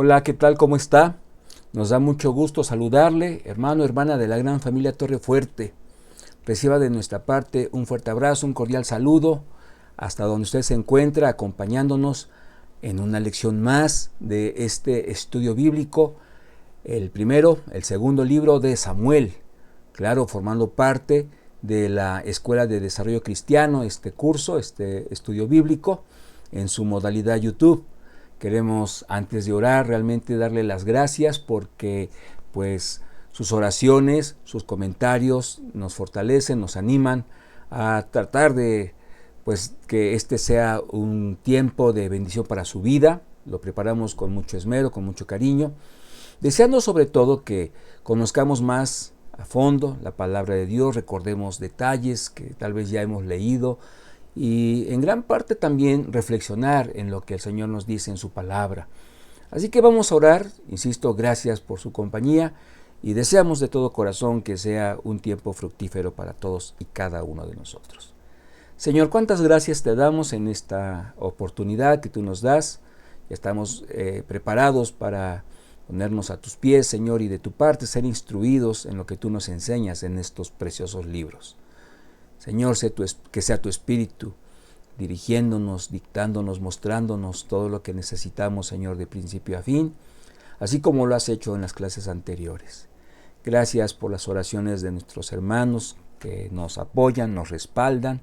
Hola, ¿qué tal? ¿Cómo está? Nos da mucho gusto saludarle, hermano, hermana de la gran familia Torre Fuerte. Reciba de nuestra parte un fuerte abrazo, un cordial saludo, hasta donde usted se encuentra, acompañándonos en una lección más de este estudio bíblico, el segundo libro de Samuel, claro, formando parte de la Escuela de Desarrollo Cristiano, este curso, este estudio bíblico, en su modalidad YouTube. Queremos, antes de orar, realmente darle las gracias porque pues sus oraciones, sus comentarios nos fortalecen, nos animan a tratar de pues que este sea un tiempo de bendición para su vida. Lo preparamos con mucho esmero, con mucho cariño, deseando sobre todo que conozcamos más a fondo la palabra de Dios, recordemos detalles que tal vez ya hemos leído, y en gran parte también reflexionar en lo que el Señor nos dice en su palabra. Así que vamos a orar, insisto, gracias por su compañía y deseamos de todo corazón que sea un tiempo fructífero para todos y cada uno de nosotros. Señor, cuántas gracias te damos en esta oportunidad que tú nos das. Ya estamos preparados para ponernos a tus pies, Señor, y de tu parte ser instruidos en lo que tú nos enseñas en estos preciosos libros. Señor, que sea tu Espíritu dirigiéndonos, dictándonos, mostrándonos todo lo que necesitamos, Señor, de principio a fin, así como lo has hecho en las clases anteriores. Gracias por las oraciones de nuestros hermanos que nos apoyan, nos respaldan.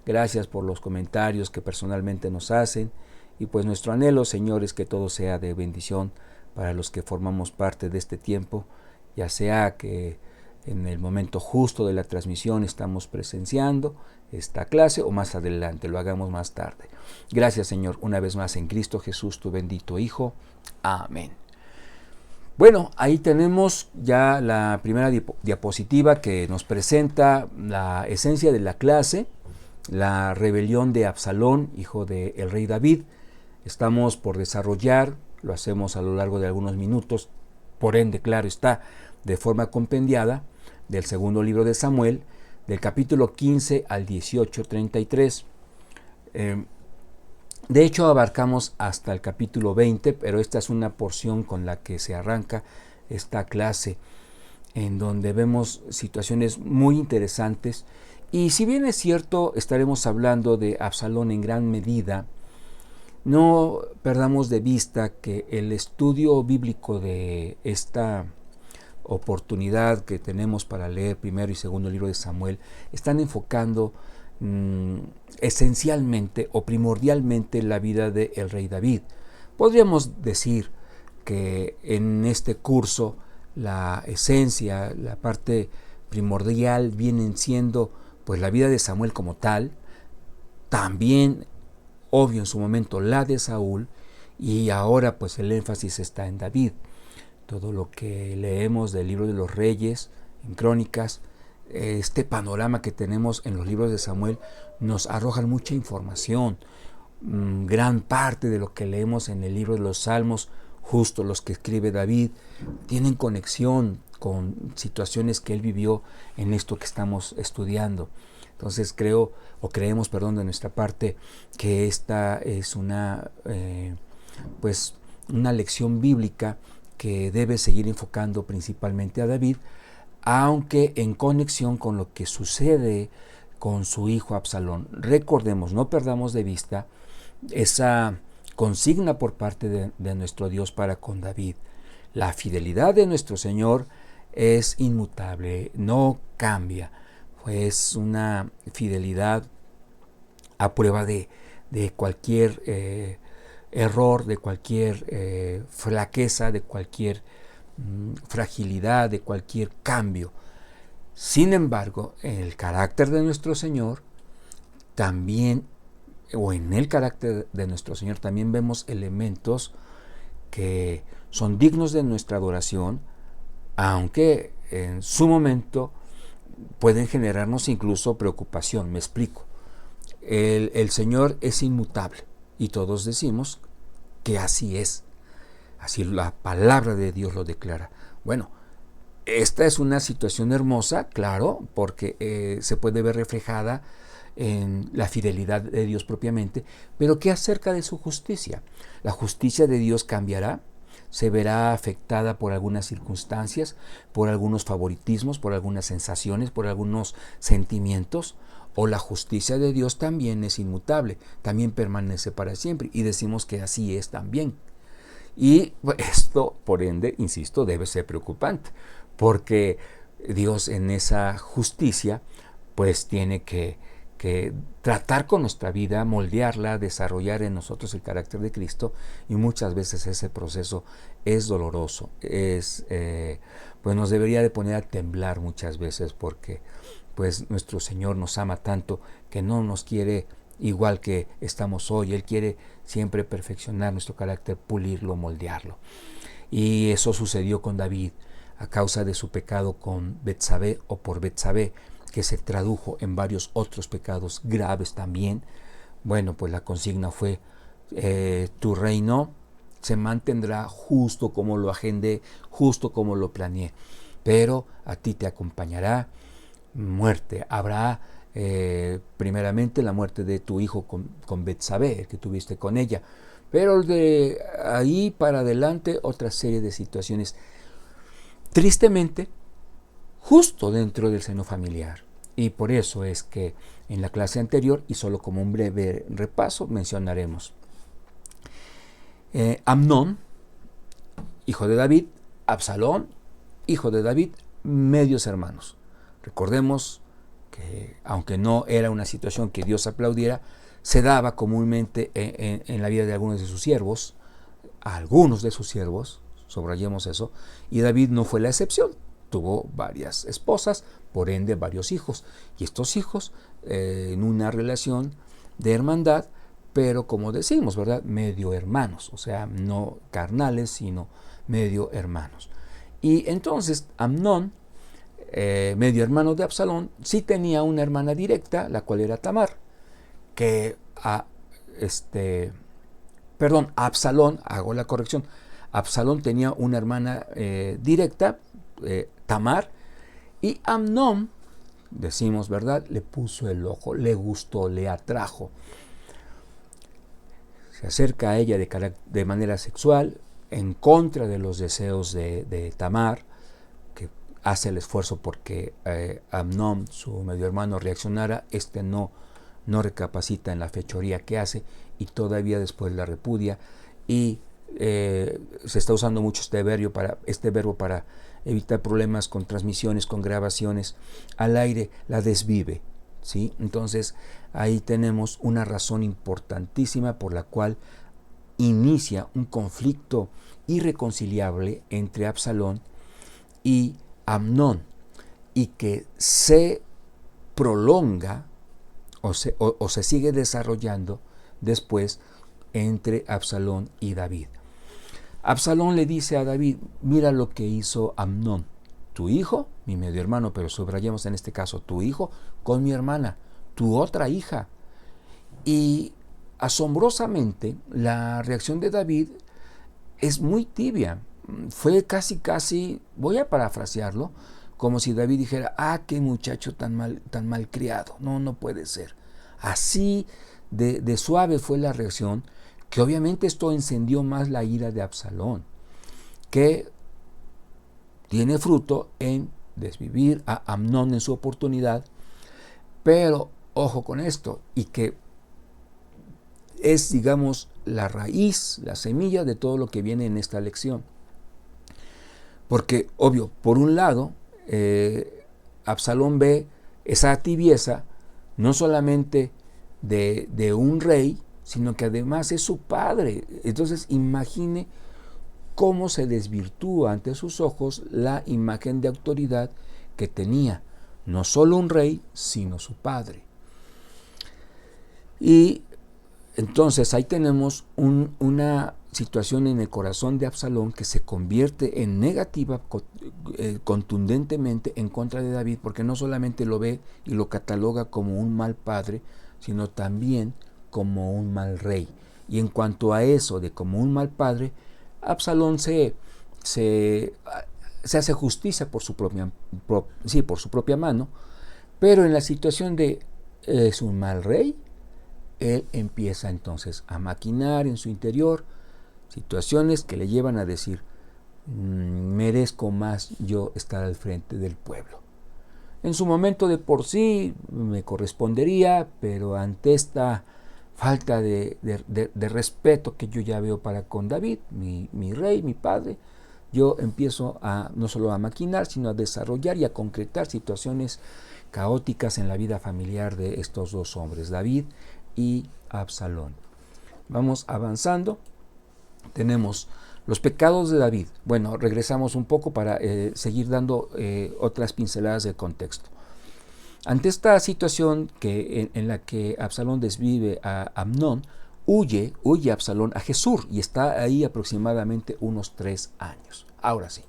Gracias por los comentarios que personalmente nos hacen. Y pues nuestro anhelo, Señor, es que todo sea de bendición para los que formamos parte de este tiempo, ya sea que en el momento justo de la transmisión estamos presenciando esta clase o más adelante, lo hagamos más tarde. Gracias, Señor, una vez más en Cristo Jesús, tu bendito Hijo. Amén. Bueno, ahí tenemos ya la primera diapositiva que nos presenta la esencia de la clase, la rebelión de Absalón, hijo del rey David. Estamos por desarrollar, lo hacemos a lo largo de algunos minutos, por ende, claro está, de forma compendiada, del segundo libro de Samuel, del capítulo 15 al 18:33. De hecho, abarcamos hasta el capítulo 20, pero esta es una porción con la que se arranca esta clase, en donde vemos situaciones muy interesantes. Y si bien es cierto, estaremos hablando de Absalón en gran medida, no perdamos de vista que el estudio bíblico de esta oportunidad que tenemos para leer primero y segundo libro de Samuel están enfocando esencialmente o primordialmente la vida del rey David. Podríamos decir que en este curso la esencia, la parte primordial vienen siendo pues la vida de Samuel como tal, también obvio en su momento la de Saúl, y ahora pues el énfasis está en David. Todo lo que leemos del libro de los Reyes, en Crónicas, este panorama que tenemos en los libros de Samuel nos arrojan mucha información. Gran parte de lo que leemos en el libro de los Salmos, justo los que escribe David, tienen conexión con situaciones que él vivió en esto que estamos estudiando. Entonces creemos de nuestra parte que esta es una lección bíblica que debe seguir enfocando principalmente a David, aunque en conexión con lo que sucede con su hijo Absalón. Recordemos, no perdamos de vista esa consigna por parte de nuestro Dios para con David. La fidelidad de nuestro Señor es inmutable, no cambia. Es una fidelidad a prueba de cualquier error, de cualquier flaqueza, de cualquier fragilidad, de cualquier cambio. Sin embargo, en el carácter de nuestro Señor también, o en el carácter de nuestro Señor también vemos elementos que son dignos de nuestra adoración, aunque en su momento pueden generarnos incluso preocupación. Me explico. El Señor es inmutable y todos decimos que así es. Así la palabra de Dios lo declara. Bueno, esta es una situación hermosa, claro, porque se puede ver reflejada en la fidelidad de Dios propiamente, pero ¿qué acerca de su justicia? ¿La justicia de Dios cambiará? se verá afectada por algunas circunstancias, por algunos favoritismos, por algunas sensaciones, por algunos sentimientos, o la justicia de Dios también es inmutable, también permanece para siempre, y decimos que así es también. Y esto, por ende, insisto, debe ser preocupante, porque Dios en esa justicia pues tiene que tratar con nuestra vida, moldearla, desarrollar en nosotros el carácter de Cristo, y muchas veces ese proceso es doloroso, pues nos debería de poner a temblar muchas veces, porque pues nuestro Señor nos ama tanto que no nos quiere igual que estamos hoy. Él quiere siempre perfeccionar nuestro carácter, pulirlo, moldearlo. Y eso sucedió con David a causa de su pecado con Betsabé, o por Betsabé, que se tradujo en varios otros pecados graves también. Bueno, pues la consigna fue, tu reino se mantendrá justo como lo agendé, justo como lo planeé, pero a ti te acompañará muerte. Habrá primeramente la muerte de tu hijo con Betsabé, el que tuviste con ella, pero de ahí para adelante otra serie de situaciones, tristemente, justo dentro del seno familiar. Y por eso es que en la clase anterior, y solo como un breve repaso, mencionaremos Amnón, hijo de David; Absalón, hijo de David, medios hermanos. Recordemos que, aunque no era una situación que Dios aplaudiera, se daba comúnmente en la vida de algunos de sus siervos, subrayemos eso, y David no fue la excepción. Tuvo varias esposas, por ende varios hijos, y estos hijos en una relación de hermandad, pero como decimos, ¿verdad?, medio hermanos, o sea, no carnales, sino medio hermanos. Y entonces Amnón, medio hermano de Absalón, sí tenía una hermana directa, la cual era Tamar, que Absalón, hago la corrección, Absalón tenía una hermana directa, Tamar, y Amnón, decimos, ¿verdad?, le puso el ojo, le gustó, le atrajo. Se acerca a ella de manera sexual, en contra de los deseos de Tamar, que hace el esfuerzo porque Amnón, su medio hermano, reaccionara. No recapacita en la fechoría que hace, y todavía después la repudia, y se está usando mucho este verbo para evitar problemas con transmisiones, con grabaciones al aire, la desvive, ¿sí? Entonces ahí tenemos una razón importantísima por la cual inicia un conflicto irreconciliable entre Absalón y Amnón, y que se prolonga o se sigue desarrollando después entre Absalón y David. Absalón le dice a David: mira lo que hizo Amnón, tu hijo, mi medio hermano, pero subrayemos en este caso tu hijo, con mi hermana, tu otra hija. Y asombrosamente la reacción de David es muy tibia. Fue casi, voy a parafrasearlo, como si David dijera: qué muchacho tan mal criado, no puede ser. Así de suave fue la reacción, que obviamente esto encendió más la ira de Absalón, que tiene fruto en desvivir a Amnón en su oportunidad, pero ojo con esto, y que es, digamos, la raíz, la semilla de todo lo que viene en esta lección. Porque, obvio, por un lado, Absalón ve esa tibieza no solamente de un rey, sino que además es su padre. Entonces imagine cómo se desvirtúa ante sus ojos la imagen de autoridad que tenía no solo un rey, sino su padre. Y entonces ahí tenemos una situación en el corazón de Absalón que se convierte en negativa contundentemente en contra de David, porque no solamente lo ve y lo cataloga como un mal padre, sino también como un mal rey. Y en cuanto a eso de como un mal padre, Absalón se hace justicia por su propia mano, pero en la situación de es un mal rey, él empieza entonces a maquinar en su interior situaciones que le llevan a decir: merezco más yo estar al frente del pueblo. En su momento de por sí me correspondería, pero ante esta falta de respeto que yo ya veo para con David, mi rey, mi padre, yo empiezo a no solo a maquinar, sino a desarrollar y a concretar situaciones caóticas en la vida familiar de estos dos hombres, David y Absalón. Vamos avanzando. Tenemos los pecados de David. Bueno, regresamos un poco para seguir dando otras pinceladas de contexto. Ante esta situación en la que Absalón desvive a Amnón, huye Absalón a Jesús y está ahí aproximadamente unos 3 años. Ahora sí,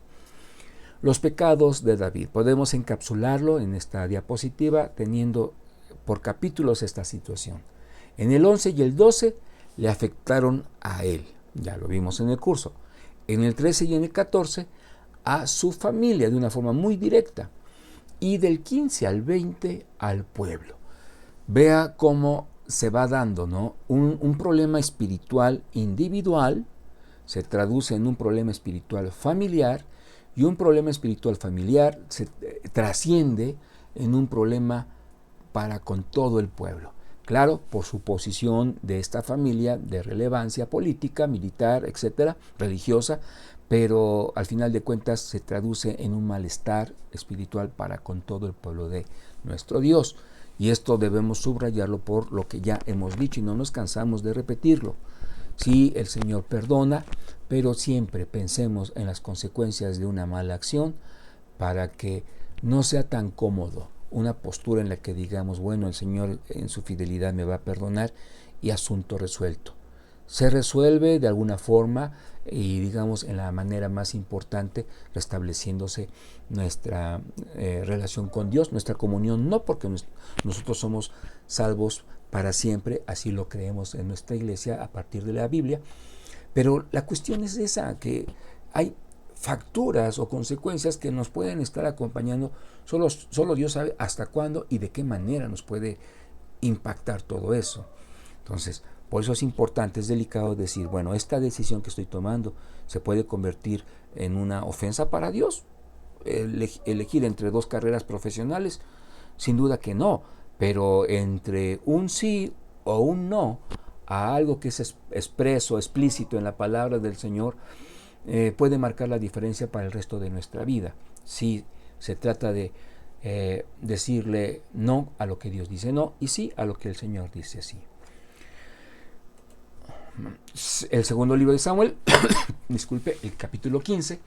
los pecados de David. Podemos encapsularlo en esta diapositiva teniendo por capítulos esta situación. En el 11 y el 12 le afectaron a él, ya lo vimos en el curso. En el 13 y en el 14 a su familia de una forma muy directa. Y del 15 al 20 al pueblo. Vea cómo se va dando, ¿no? Un problema espiritual individual se traduce en un problema espiritual familiar y un problema espiritual familiar se trasciende en un problema para con todo el pueblo. Claro, por su posición de esta familia de relevancia política, militar, etcétera, religiosa, pero al final de cuentas se traduce en un malestar espiritual para con todo el pueblo de nuestro Dios. Y esto debemos subrayarlo por lo que ya hemos dicho y no nos cansamos de repetirlo. Sí, el Señor perdona, pero siempre pensemos en las consecuencias de una mala acción para que no sea tan cómodo una postura en la que digamos, bueno, el Señor en su fidelidad me va a perdonar y asunto resuelto. Se resuelve de alguna forma y digamos en la manera más importante restableciéndose nuestra relación con Dios, nuestra comunión, no porque nosotros somos salvos para siempre, así lo creemos en nuestra iglesia a partir de la Biblia, pero la cuestión es esa, que hay facturas o consecuencias que nos pueden estar acompañando, solo Dios sabe hasta cuándo y de qué manera nos puede impactar todo eso. Entonces, por eso es importante, es delicado decir, bueno, esta decisión que estoy tomando se puede convertir en una ofensa para Dios. Elegir entre 2 carreras profesionales, sin duda que no, pero entre un sí o un no a algo que es expreso, explícito en la palabra del Señor, puede marcar la diferencia para el resto de nuestra vida. Si se trata de decirle no a lo que Dios dice no y sí a lo que el Señor dice sí. El segundo libro de Samuel, disculpe, el capítulo 15,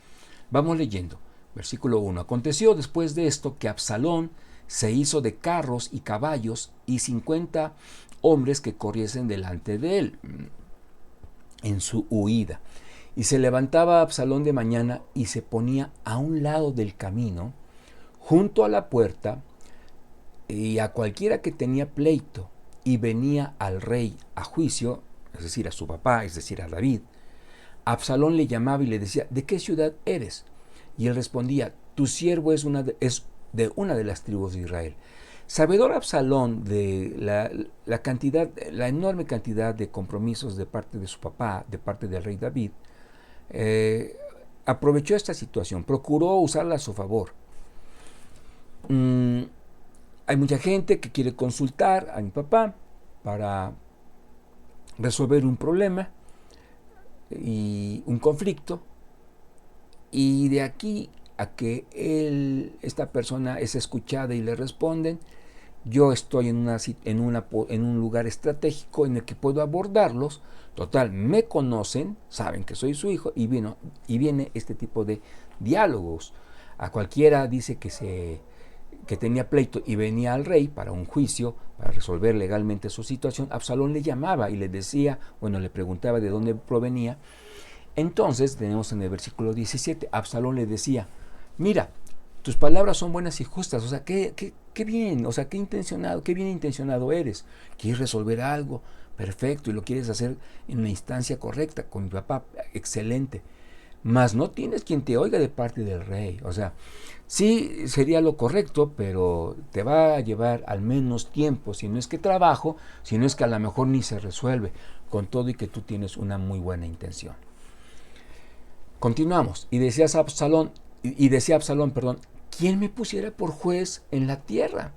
vamos leyendo, versículo 1. Aconteció después de esto que Absalón se hizo de carros y caballos y 50 hombres que corriesen delante de él en su huida. Y se levantaba Absalón de mañana y se ponía a un lado del camino, junto a la puerta, y a cualquiera que tenía pleito y venía al rey a juicio, es decir, a su papá, es decir, a David, Absalón le llamaba y le decía, ¿de qué ciudad eres? Y él respondía, tu siervo es de una de las tribus de Israel. Sabedor Absalón de la enorme cantidad de compromisos de parte de su papá, de parte del rey David, aprovechó esta situación, procuró usarla a su favor. Hay mucha gente que quiere consultar a mi papá para resolver un problema y un conflicto, y de aquí a que esta persona es escuchada y le responden, yo estoy en un lugar estratégico en el que puedo abordarlos. Total, me conocen, saben que soy su hijo y viene este tipo de diálogos. A cualquiera dice que tenía pleito y venía al rey para un juicio, para resolver legalmente su situación. Absalón le llamaba y le decía, le preguntaba de dónde provenía. Entonces tenemos en el versículo 17, Absalón le decía, mira, tus palabras son buenas y justas, o sea, qué bien, o sea, qué bien intencionado eres. Quieres resolver algo, perfecto, y lo quieres hacer en la instancia correcta, con mi papá, excelente. Mas no tienes quien te oiga de parte del rey, o sea, sí sería lo correcto, pero te va a llevar al menos tiempo, si no es que trabajo, si no es que a lo mejor ni se resuelve, con todo y que tú tienes una muy buena intención. Continuamos. Y decía Absalón, perdón, ¿quién me pusiera por juez en la tierra?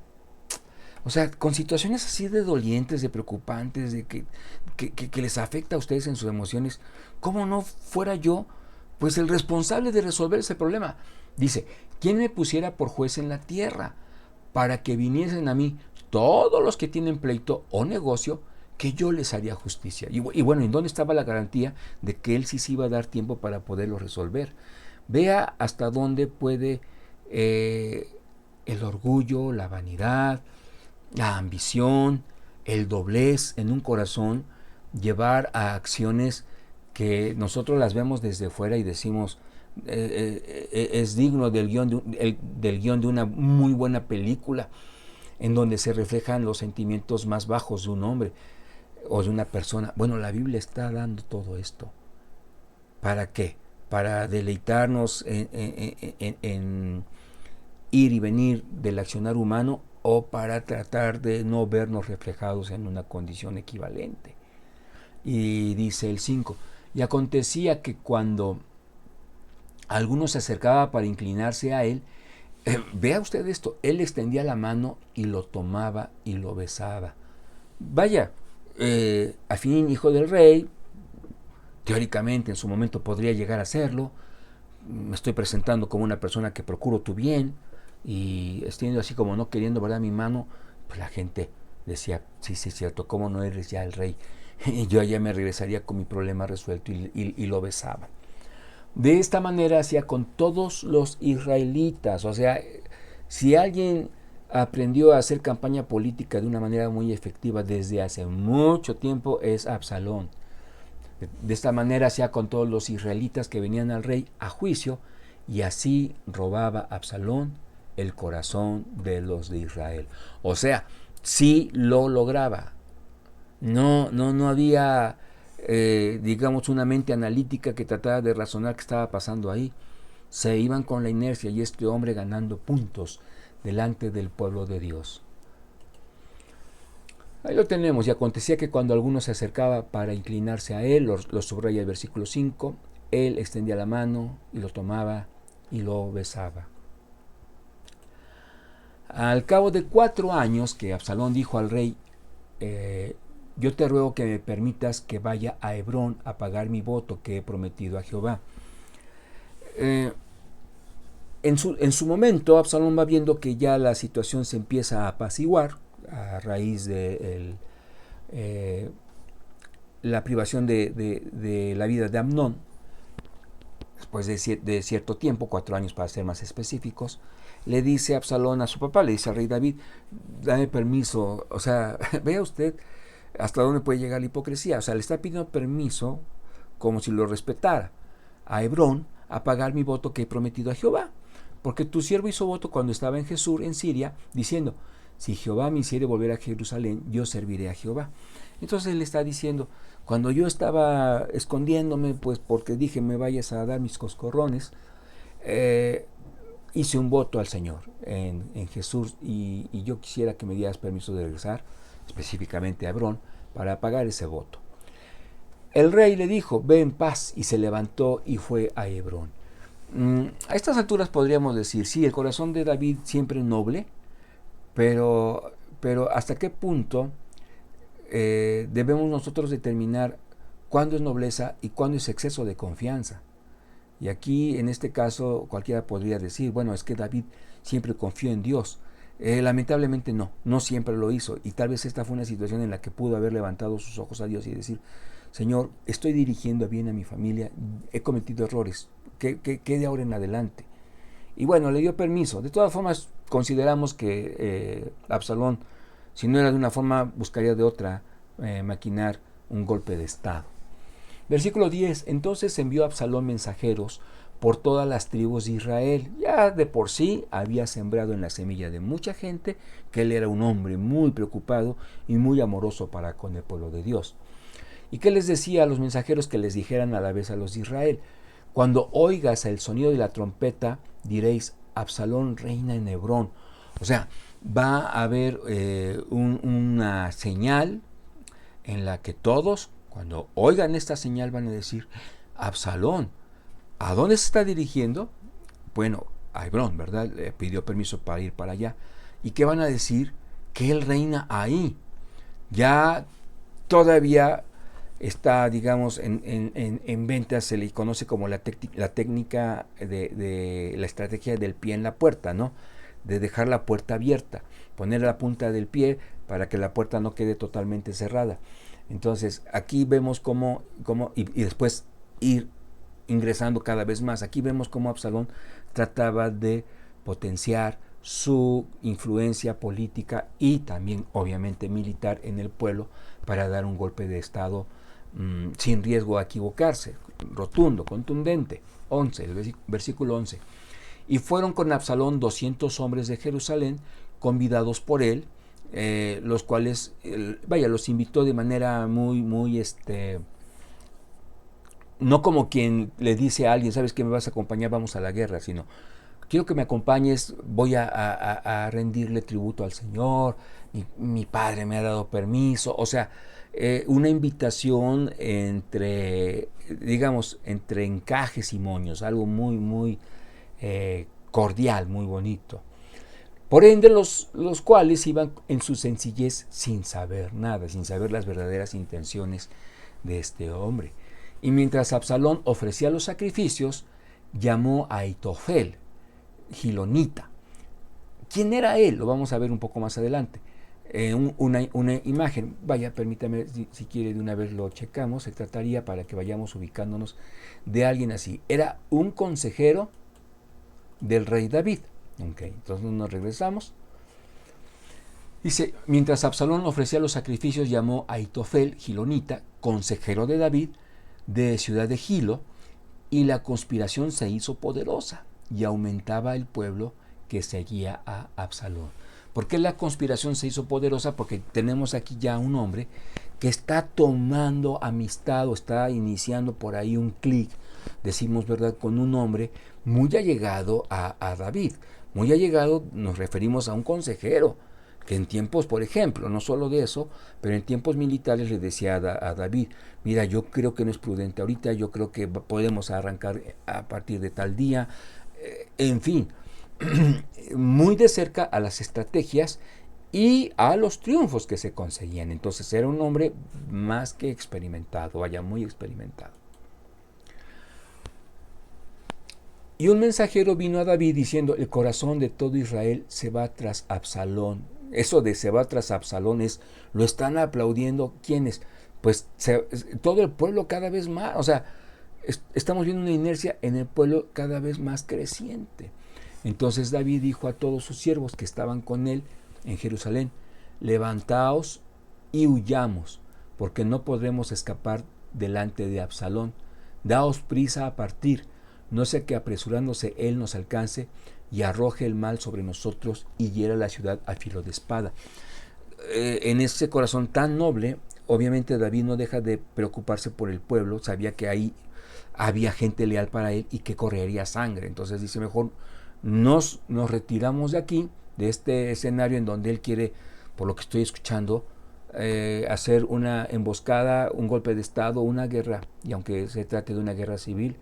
O sea, con situaciones así de dolientes, de preocupantes, de que les afecta a ustedes en sus emociones, ¿cómo no fuera yo pues el responsable de resolver ese problema? Dice, ¿quién me pusiera por juez en la tierra para que viniesen a mí todos los que tienen pleito o negocio, que yo les haría justicia? Y bueno, ¿en dónde estaba la garantía de que él sí se iba a dar tiempo para poderlo resolver? Vea hasta dónde puede el orgullo, la vanidad, la ambición, el doblez en un corazón llevar a acciones que nosotros las vemos desde fuera y decimos es digno del guión de una muy buena película en donde se reflejan los sentimientos más bajos de un hombre o de una persona. Bueno, la Biblia está dando todo esto. ¿Para qué? Para deleitarnos en ir y venir del accionar humano, o para tratar de no vernos reflejados en una condición equivalente. Y dice el 5, y acontecía que cuando alguno se acercaba para inclinarse a él, vea usted esto, él extendía la mano y lo tomaba y lo besaba. Vaya, al fin hijo del rey, teóricamente en su momento podría llegar a serlo, me estoy presentando como una persona que procuro tu bien, y extiendo así como no queriendo, ¿verdad?, mi mano, pues la gente decía, sí, sí, es cierto, ¿cómo no eres ya el rey? Y yo ya me regresaría con mi problema resuelto y lo besaba. De esta manera hacía con todos los israelitas. O sea, si alguien aprendió a hacer campaña política de una manera muy efectiva desde hace mucho tiempo, es Absalón. De esta manera hacía con todos los israelitas que venían al rey a juicio, y así robaba Absalón el corazón de los de Israel. O sea, sí lo lograba. No había, digamos, una mente analítica que tratara de razonar qué estaba pasando ahí. Se iban con la inercia, y este hombre ganando puntos delante del pueblo de Dios. Ahí lo tenemos. Y acontecía que cuando alguno se acercaba para inclinarse a él, lo subraya el versículo 5, él extendía la mano y lo tomaba y lo besaba. Al cabo de 4 años que Absalón dijo al rey, yo te ruego que me permitas que vaya a Hebrón a pagar mi voto que he prometido a Jehová. En su momento, Absalón va viendo que ya la situación se empieza a apaciguar a raíz de la privación de la vida de Amnón. Después de cierto tiempo, 4 años para ser más específicos, le dice Absalón a su papá, le dice al rey David, dame permiso. O sea, vea usted hasta dónde puede llegar la hipocresía. O sea, le está pidiendo permiso, como si lo respetara, a Hebrón a pagar mi voto que he prometido a Jehová. Porque tu siervo hizo voto cuando estaba en Jesús, en Siria, diciendo, si Jehová me hiciere volver a Jerusalén, yo serviré a Jehová. Entonces él está diciendo, cuando yo estaba escondiéndome, pues porque dije me vayas a dar mis coscorrones, hice un voto al Señor en Jesús, y yo quisiera que me dieras permiso de regresar, específicamente a Hebrón, para pagar ese voto. El rey le dijo, ve en paz, y se levantó y fue a Hebrón. A estas alturas podríamos decir, sí, el corazón de David siempre noble, pero ¿hasta qué punto debemos nosotros determinar cuándo es nobleza y cuándo es exceso de confianza? Y aquí, en este caso, cualquiera podría decir, bueno, es que David siempre confió en Dios. Lamentablemente no siempre lo hizo, y tal vez esta fue una situación en la que pudo haber levantado sus ojos a Dios y decir, Señor, estoy dirigiendo bien a mi familia, he cometido errores, ¿qué de ahora en adelante? Y bueno, le dio permiso. De todas formas, consideramos que Absalón, si no era de una forma, buscaría de otra maquinar un golpe de estado. Versículo 10, entonces envió Absalón mensajeros por todas las tribus de Israel. Ya de por sí había sembrado en la semilla de mucha gente que él era un hombre muy preocupado y muy amoroso para con el pueblo de Dios. ¿Y qué les decía a los mensajeros? Que les dijeran a la vez a los de Israel, cuando oigas el sonido de la trompeta, diréis, Absalón reina en Hebrón. O sea, va a haber una señal en la que todos, cuando oigan esta señal, van a decir, Absalón ¿A dónde se está dirigiendo? Bueno, a Hebrón, ¿verdad? Le pidió permiso para ir para allá. ¿Y qué van a decir? Que él reina ahí. Ya todavía está, digamos, en venta, se le conoce como la técnica de la estrategia del pie en la puerta, ¿no? De dejar la puerta abierta, poner la punta del pie para que la puerta no quede totalmente cerrada. Entonces, aquí vemos cómo y después ir ingresando cada vez más. Aquí vemos cómo Absalón trataba de potenciar su influencia política y también obviamente militar en el pueblo para dar un golpe de estado sin riesgo a equivocarse, rotundo, contundente. 11, el versículo 11. Y fueron con Absalón 200 hombres de Jerusalén, convidados por él, los cuales, los invitó de manera muy, no como quien le dice a alguien, ¿sabes qué? Me vas a acompañar, vamos a la guerra, sino quiero que me acompañes, voy a rendirle tributo al Señor, mi padre me ha dado permiso, o sea, una invitación entre, digamos, entre encajes y moños, algo muy cordial, muy bonito. Por ende, los cuales iban en su sencillez sin saber nada, sin saber las verdaderas intenciones de este hombre. Y mientras Absalón ofrecía los sacrificios, llamó a Aitofel, gilonita. ¿Quién era él? Lo vamos a ver un poco más adelante. Una imagen, permítame, si quiere de una vez lo checamos, se trataría para que vayamos ubicándonos de alguien así. Era un consejero del rey David. Okay, entonces nos regresamos. Dice, mientras Absalón ofrecía los sacrificios, llamó a Aitofel, gilonita, consejero de David, de ciudad de Gilo, y la conspiración se hizo poderosa y aumentaba el pueblo que seguía a Absalón. ¿Por qué la conspiración se hizo poderosa? Porque tenemos aquí ya un hombre que está tomando amistad o está iniciando por ahí un clic, decimos, ¿verdad?, con un hombre muy allegado a David. Muy allegado nos referimos a un consejero, que en tiempos, por ejemplo, no solo de eso, pero en tiempos militares le decía a David, mira, yo creo que no es prudente ahorita, yo creo que podemos arrancar a partir de tal día, en fin, muy de cerca a las estrategias y a los triunfos que se conseguían. Entonces era un hombre más que experimentado, muy experimentado. Y un mensajero vino a David diciendo, el corazón de todo Israel se va tras Absalón. Eso de se va tras Absalón lo están aplaudiendo, ¿quiénes? Pues todo el pueblo cada vez más, o sea, estamos viendo una inercia en el pueblo cada vez más creciente. Entonces David dijo a todos sus siervos que estaban con él en Jerusalén, levantaos y huyamos, porque no podremos escapar delante de Absalón. Daos prisa a partir, no sea que apresurándose él nos alcance y arroje el mal sobre nosotros y hiera la ciudad a filo de espada. En ese corazón tan noble, obviamente David no deja de preocuparse por el pueblo, sabía que ahí había gente leal para él y que correría sangre. Entonces dice, mejor nos retiramos de aquí, de este escenario en donde él quiere, por lo que estoy escuchando, hacer una emboscada, un golpe de estado, una guerra, y aunque se trate de una guerra civil,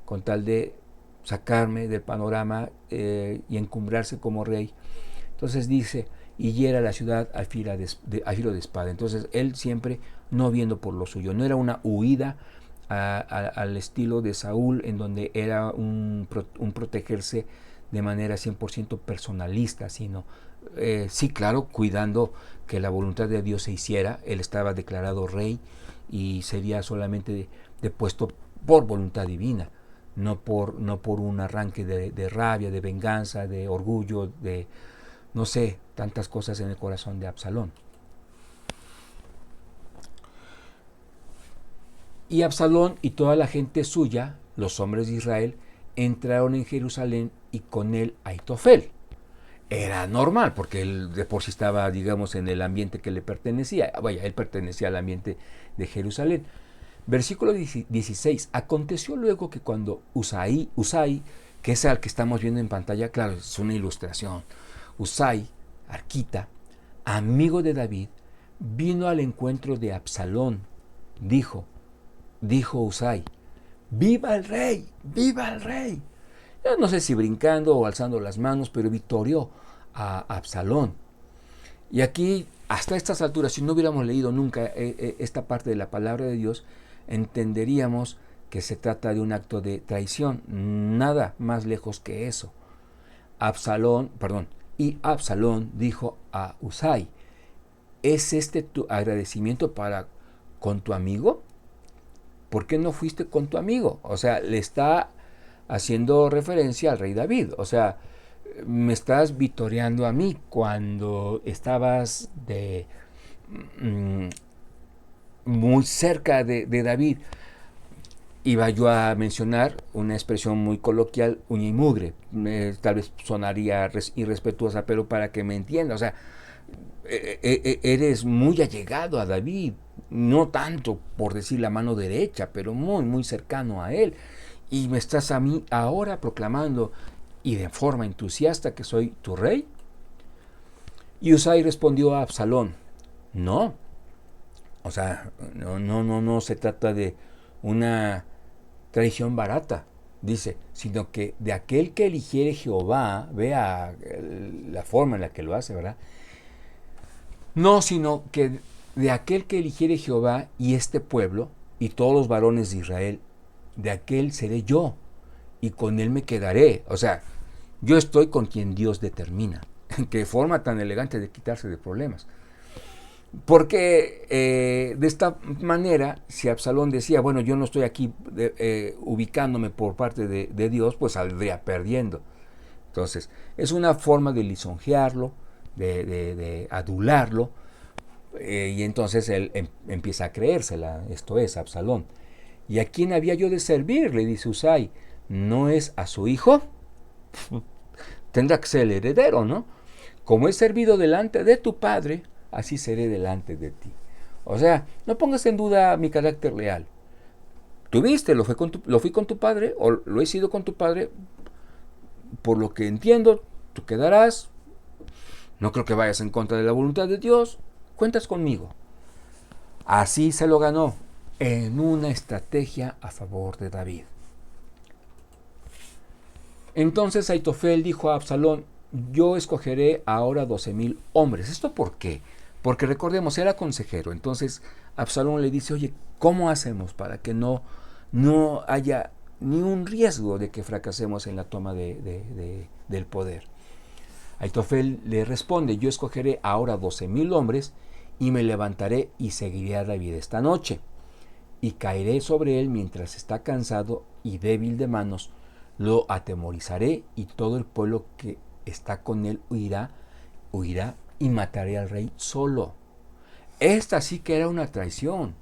con tal de sacarme del panorama y encumbrarse como rey. Entonces dice, y hiera la ciudad a filo de espada. Entonces él siempre no viendo por lo suyo, no era una huida al estilo de Saúl, en donde era un protegerse de manera 100% personalista, sino sí, claro, cuidando que la voluntad de Dios se hiciera. Él estaba declarado rey y sería solamente depuesto por voluntad divina, no por un arranque de rabia, de venganza, de orgullo, de no sé, tantas cosas en el corazón de Absalón. Y Absalón y toda la gente suya, los hombres de Israel, entraron en Jerusalén y con él Aitofel. Era normal, porque él de por sí estaba, digamos, en el ambiente que le pertenecía. Él pertenecía al ambiente de Jerusalén. Versículo 16. Aconteció luego que cuando Usai, que es el que estamos viendo en pantalla, claro, es una ilustración. Usai, arquita, amigo de David, vino al encuentro de Absalón. Dijo Usai, ¡viva el rey! ¡Viva el rey! Yo no sé si brincando o alzando las manos, pero victorió a Absalón. Y aquí, hasta estas alturas, si no hubiéramos leído nunca esta parte de la palabra de Dios, entenderíamos que se trata de un acto de traición, nada más lejos que eso. Y Absalón dijo a Husai, ¿es este tu agradecimiento para con tu amigo? ¿Por qué no fuiste con tu amigo? O sea, le está haciendo referencia al rey David. O sea, me estás vitoreando a mí cuando estabas muy cerca de David. Iba yo a mencionar una expresión muy coloquial, uña y mugre. Tal vez sonaría irrespetuosa, pero para que me entienda. O sea, eres muy allegado a David, no tanto por decir la mano derecha, pero muy, muy cercano a él. Y me estás a mí ahora proclamando, y de forma entusiasta, que soy tu rey. Y Husai respondió a Absalón, no. O sea, no se trata de una traición barata, dice, sino que de aquel que eligiere Jehová, vea la forma en la que lo hace, ¿verdad? No, sino que de aquel que eligiere Jehová y este pueblo y todos los varones de Israel, de aquel seré yo y con él me quedaré. O sea, yo estoy con quien Dios determina. Qué forma tan elegante de quitarse de problemas. Porque de esta manera, si Absalón decía, bueno, yo no estoy aquí ubicándome por parte de Dios, pues saldría perdiendo. Entonces, es una forma de lisonjearlo, de adularlo, y entonces él empieza a creérsela, esto es, Absalón. ¿Y a quién había yo de servir? Le dice Husai. ¿No es a su hijo? Tendrá que ser el heredero, ¿no? Como he servido delante de tu padre, así seré delante de ti. O sea, no pongas en duda mi carácter leal. Tuviste, lo fui con tu padre, o lo he sido con tu padre, por lo que entiendo, tú quedarás. No creo que vayas en contra de la voluntad de Dios. Cuentas conmigo. Así se lo ganó, en una estrategia a favor de David. Entonces Aitofel dijo a Absalón, yo escogeré ahora 12,000 hombres. ¿Esto por qué? Porque recordemos, era consejero. Entonces Absalón le dice, oye, ¿cómo hacemos para que no haya ni un riesgo de que fracasemos en la toma del poder? Aitofel le responde, yo escogeré ahora 12,000 hombres y me levantaré y seguiré a David esta noche. Y caeré sobre él mientras está cansado y débil de manos. Lo atemorizaré y todo el pueblo que está con él huirá y mataré al rey solo. Esta sí que era una traición.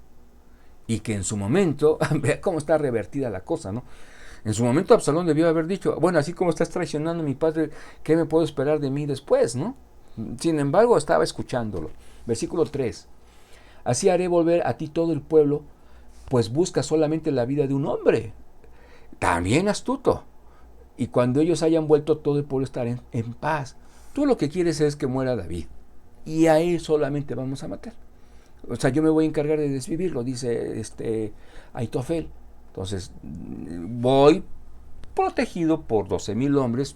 Y que en su momento, vea cómo está revertida la cosa, ¿no? En su momento Absalón debió haber dicho, bueno, así como estás traicionando a mi padre, ¿qué me puedo esperar de mí después, no? Sin embargo, estaba escuchándolo. Versículo 3. Así haré volver a ti todo el pueblo, pues busca solamente la vida de un hombre. También astuto. Y cuando ellos hayan vuelto, todo el pueblo estará en paz. Tú lo que quieres es que muera David. Y a él solamente vamos a matar. O sea, yo me voy a encargar de desvivirlo, dice Aitofel. Entonces, voy protegido por 12,000 hombres,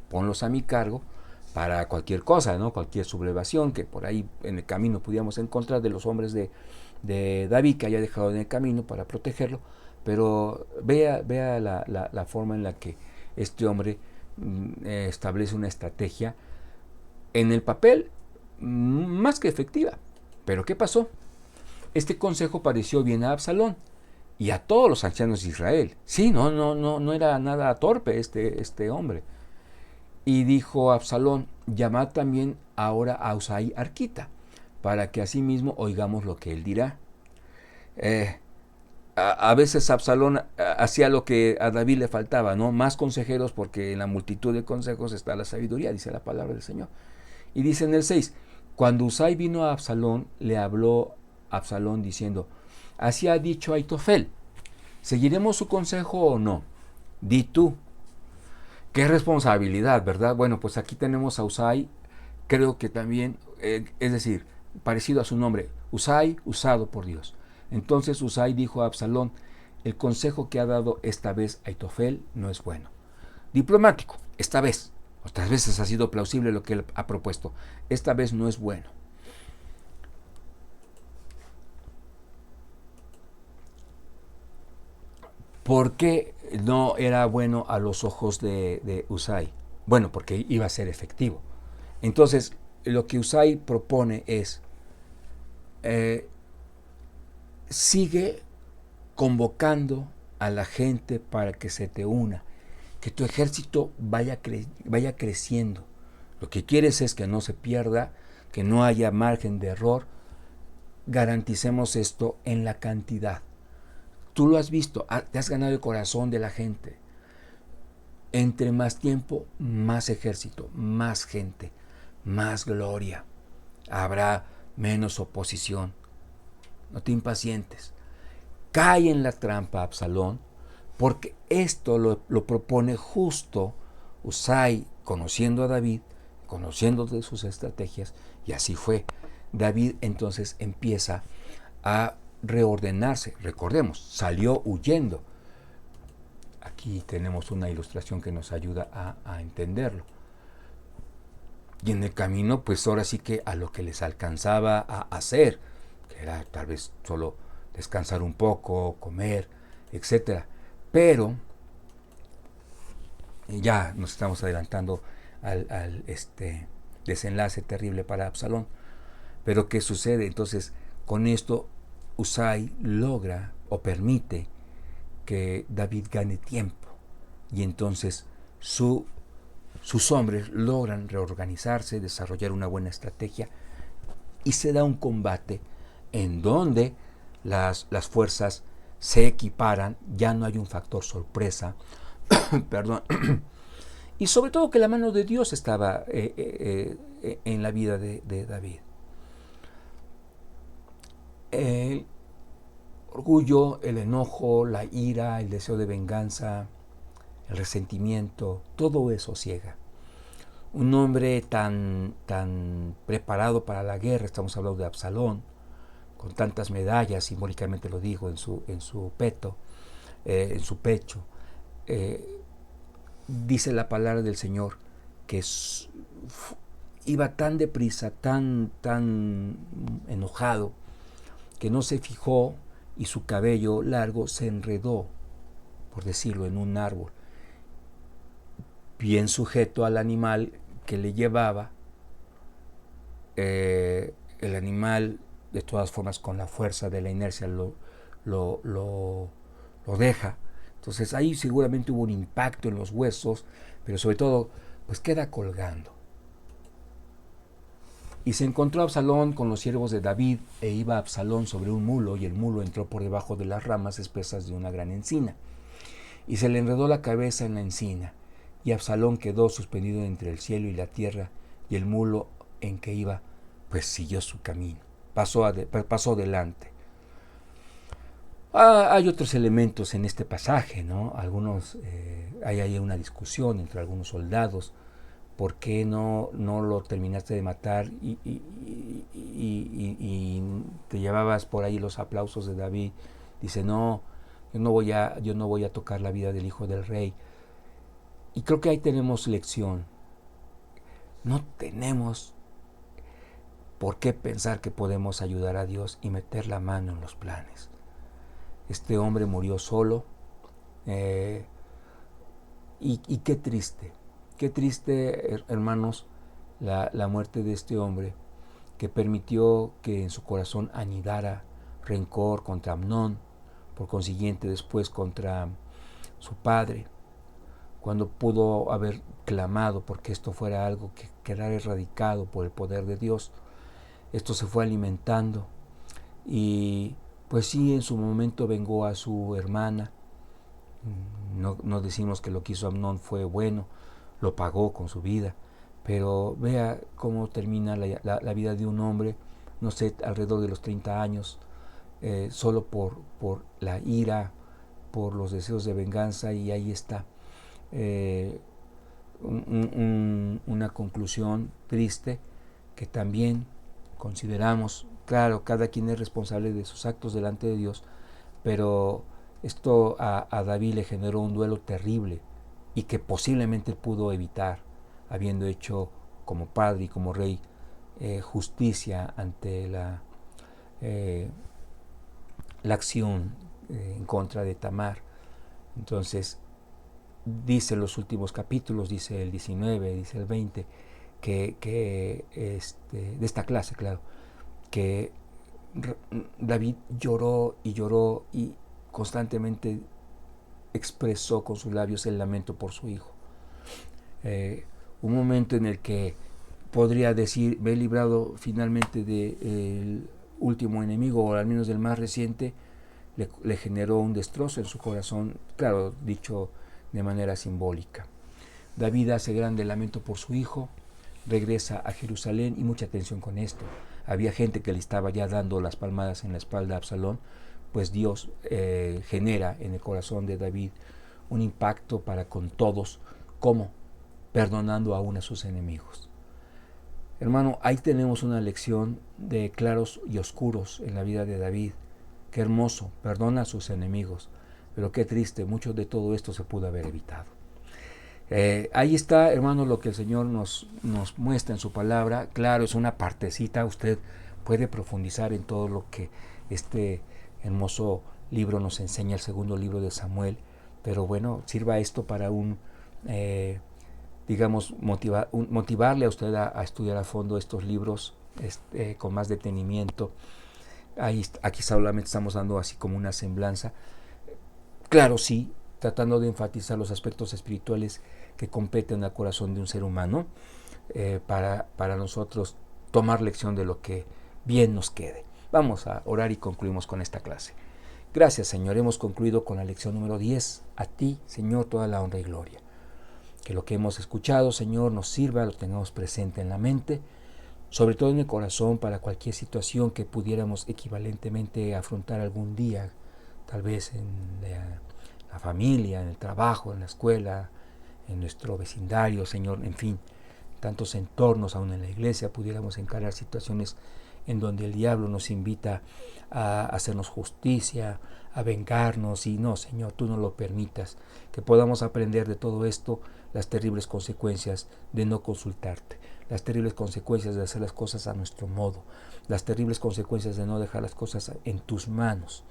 ponlos a mi cargo para cualquier cosa, ¿no? Cualquier sublevación que por ahí en el camino pudiéramos encontrar de los hombres de David que haya dejado en el camino para protegerlo. Pero vea la forma en la que este hombre establece una estrategia en el papel más que efectiva. Pero ¿qué pasó? Este consejo pareció bien a Absalón y a todos los ancianos de Israel. Sí, no era nada torpe este hombre. Y dijo Absalón, llamad también ahora a Husai arquita, para que asimismo oigamos lo que él dirá. A veces Absalón hacía lo que a David le faltaba, ¿no? Más consejeros, porque en la multitud de consejos está la sabiduría, dice la palabra del Señor. Y dice en el 6, cuando Husai vino a Absalón, le habló Absalón diciendo, así ha dicho Aitofel, ¿seguiremos su consejo o no? Di tú. Qué responsabilidad, ¿verdad? Bueno, pues aquí tenemos a Husai, creo que también, es decir, parecido a su nombre, Husai, usado por Dios. Entonces Husai dijo a Absalón, el consejo que ha dado esta vez Aitofel no es bueno. Diplomático, esta vez. Otras veces ha sido plausible lo que él ha propuesto. Esta vez no es bueno. ¿Por qué no era bueno a los ojos de Usai? Bueno, porque iba a ser efectivo. Entonces, lo que Usai propone es, sigue convocando a la gente para que se te una, que tu ejército vaya creciendo. Lo que quieres es que no se pierda, que no haya margen de error. Garanticemos esto en la cantidad. Tú lo has visto, te has ganado el corazón de la gente. Entre más tiempo, más ejército, más gente, más gloria. Habrá menos oposición. No te impacientes. Cae en la trampa Absalón, porque esto lo propone justo Usai, conociendo a David, conociendo de sus estrategias, y así fue. David entonces empieza a reordenarse. Recordemos, salió huyendo. Aquí tenemos una ilustración que nos ayuda a entenderlo. Y en el camino, pues ahora sí que a lo que les alcanzaba a hacer, que era tal vez solo descansar un poco, comer, etcétera. Pero ya nos estamos adelantando al desenlace terrible para Absalón. Pero ¿qué sucede? Entonces, con esto Usai logra o permite que David gane tiempo, y entonces sus hombres logran reorganizarse, desarrollar una buena estrategia, y se da un combate en donde las fuerzas se equiparan, ya no hay un factor sorpresa, perdón, y sobre todo que la mano de Dios estaba en la vida de David. El orgullo, el enojo, la ira, el deseo de venganza, el resentimiento, todo eso ciega. Un hombre tan preparado para la guerra, estamos hablando de Absalón, con tantas medallas, simbólicamente lo digo, en su pecho, dice la palabra del Señor que iba tan deprisa, tan enojado, que no se fijó y su cabello largo se enredó, por decirlo, en un árbol, bien sujeto al animal que le llevaba. El animal, de todas formas, con la fuerza de la inercia lo deja. Entonces ahí seguramente hubo un impacto en los huesos, pero sobre todo, pues queda colgando. Y se encontró Absalón con los siervos de David, e iba Absalón sobre un mulo, y el mulo entró por debajo de las ramas espesas de una gran encina. Y se le enredó la cabeza en la encina, y Absalón quedó suspendido entre el cielo y la tierra, y el mulo en que iba, pues siguió su camino, pasó delante. Hay otros elementos en este pasaje, ¿no? Hay una discusión entre algunos soldados. ¿Por qué no lo terminaste de matar y te llevabas por ahí los aplausos de David? Dice, no, yo no voy a tocar la vida del hijo del rey. Y creo que ahí tenemos lección. No tenemos por qué pensar que podemos ayudar a Dios y meter la mano en los planes. Este hombre murió solo, y qué triste, hermanos, la muerte de este hombre, que permitió que en su corazón anidara rencor contra Amnón, por consiguiente después contra su padre, cuando pudo haber clamado porque esto fuera algo que quedara erradicado por el poder de Dios. Esto se fue alimentando, y pues sí, en su momento vengó a su hermana. No decimos que lo que hizo Amnón fue bueno, lo pagó con su vida, pero vea cómo termina la vida de un hombre, no sé, alrededor de los 30 años, solo por la ira, por los deseos de venganza, y ahí está. Una conclusión triste que también consideramos. Claro, cada quien es responsable de sus actos delante de Dios, pero Esto a David le generó un duelo terrible y que posiblemente pudo evitar, habiendo hecho como padre y como rey justicia ante la acción en contra de Tamar. Entonces, dice en los últimos capítulos, dice el 19, dice el 20, de esta clase, claro, que David lloró y constantemente expresó con sus labios el lamento por su hijo. Un momento en el que podría decir, me he librado finalmente del último enemigo, o al menos del más reciente, le generó un destrozo en su corazón, claro, dicho de manera simbólica. David hace grande lamento por su hijo, regresa a Jerusalén, y mucha atención con esto. Había gente que le estaba ya dando las palmadas en la espalda a Absalón, pues Dios genera en el corazón de David un impacto para con todos, como perdonando aún a sus enemigos. Hermano, ahí tenemos una lección de claros y oscuros en la vida de David. Qué hermoso, perdona a sus enemigos, pero qué triste, mucho de todo esto se pudo haber evitado. Ahí está, hermano, lo que el Señor nos muestra en su palabra. Claro, es una partecita, usted puede profundizar en todo lo que este hermoso libro nos enseña, el segundo libro de Samuel, pero bueno, sirva esto para motivarle a usted a estudiar a fondo estos libros con más detenimiento. Aquí solamente estamos dando así como una semblanza. Claro, sí, tratando de enfatizar los aspectos espirituales que competen al corazón de un ser humano, para nosotros tomar lección de lo que bien nos quede. Vamos a orar y concluimos con esta clase. Gracias, Señor, hemos concluido con la lección número 10. A ti, Señor, toda la honra y gloria. Que lo que hemos escuchado, Señor, nos sirva, lo tengamos presente en la mente, sobre todo en el corazón, para cualquier situación que pudiéramos equivalentemente afrontar algún día, tal vez en la familia, en el trabajo, en la escuela, en nuestro vecindario, Señor, en fin, tantos entornos, aún en la iglesia, pudiéramos encarar situaciones en donde el diablo nos invita a hacernos justicia, a vengarnos, y no, Señor, tú no lo permitas, que podamos aprender de todo esto las terribles consecuencias de no consultarte, las terribles consecuencias de hacer las cosas a nuestro modo, las terribles consecuencias de no dejar las cosas en tus manos.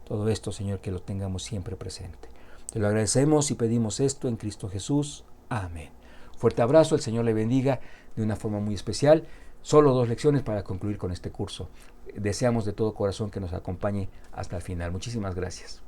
Todo esto, Señor, que lo tengamos siempre presente. Te lo agradecemos y pedimos esto en Cristo Jesús. Amén. Fuerte abrazo, el Señor le bendiga de una forma muy especial. Solo 2 lecciones para concluir con este curso. Deseamos de todo corazón que nos acompañe hasta el final. Muchísimas gracias.